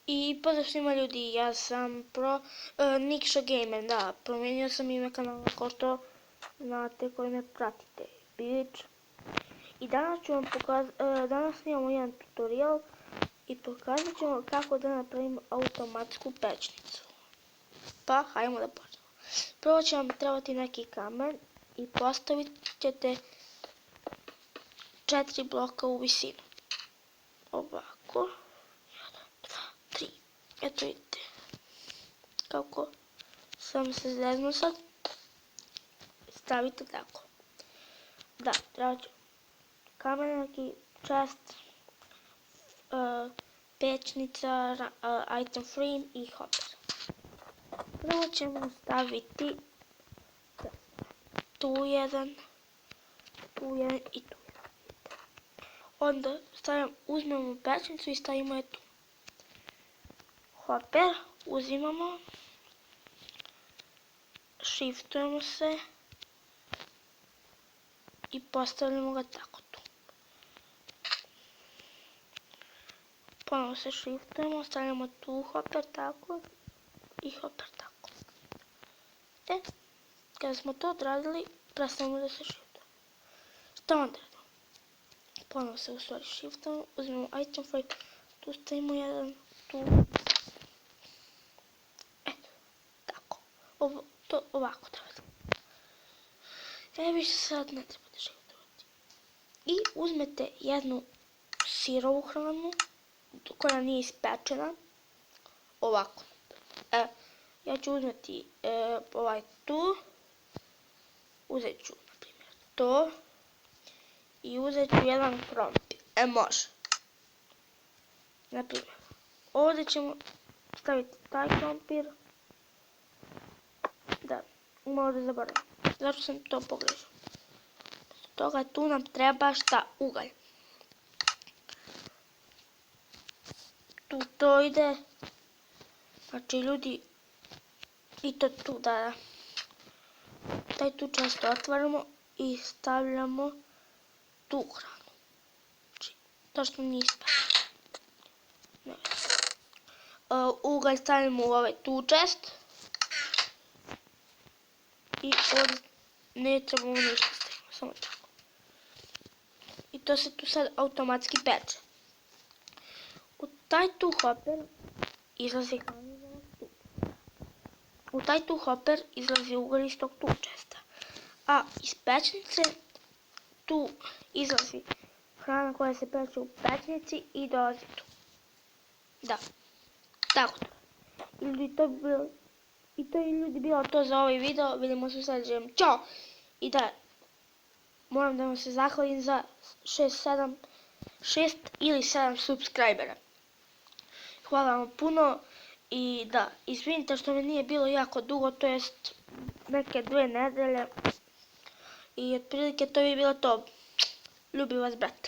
I pozdrav svima ljudi, ja sam Nikša Gamer, da, promijenio sam ime kanala kao što znate koji me pratite, Bilić. I danas ću vam danas imamo jedan tutorial i pokazat ću vam kako da napravim automatsku pećnicu. Pa, hajmo da počnemo. Prvo će vam trebati neki kamen i postavit ćete 4 bloka u visinu. Ovako. Eto vidite kako sam se zeznuo sad. Stavite tako. Da, treba ću kamen, neki chest, pećnica, item frame i hopper. Prvo ćemo staviti tu jedan i tu jedan. Onda uzmemo pećnicu i stavimo je tu. Hopper uzimamo, shiftujemo se i postavljamo ga tako tu. Ponovo se shiftujemo, stavljamo tu hopper tako i hopper tako. Kada smo to odradili, prestavimo da se shiftujemo. Šta onda radimo? Ponovo se u stvari shiftujemo, uzmemo item frame, tu stavimo jedan, tu. To ovako treba da. Više sad ne treba da shiftovati. I uzmete jednu sirovu hranu koja nije ispečena. Ovako. Ja ću uzmeti ovaj tu. Uzet ću, na primjer, to. I uzet ću jedan krompir. Može. Na primjer, ovdje ćemo staviti taj krompir. Da, malo da zaboravim. Zašto sam to pogrešio? Toga tu nam treba šta? Ugalj. Tu to ide. Znači ljudi, i to tu da. Taj tu često otvaramo i stavljamo tu hranu. Znači, to što nije ispalo. Ugalj stavljamo u ovaj tu čest. I ovdje ne trebamo ništa staviti, samo tako. I to se tu sad automatski peče. U taj tu hopper izlazi hrana iz ovog tu. U taj tu hopper izlazi ugalj iz tog tu česta. A iz pećnice tu izlazi hrana koja se peče u pećnici i dolazi tu. Da, tako to. I to je ljudi bilo to za ovaj video, vidimo se u sljedećem, ćao! I da, moram da vam se zahvalim za 6 ili 7 subscribera. Hvala vam puno i da, izvinite što mi nije bilo jako dugo, to jest neke 2 nedelje. I otprilike to bi bilo to. Ljubim vas, brat.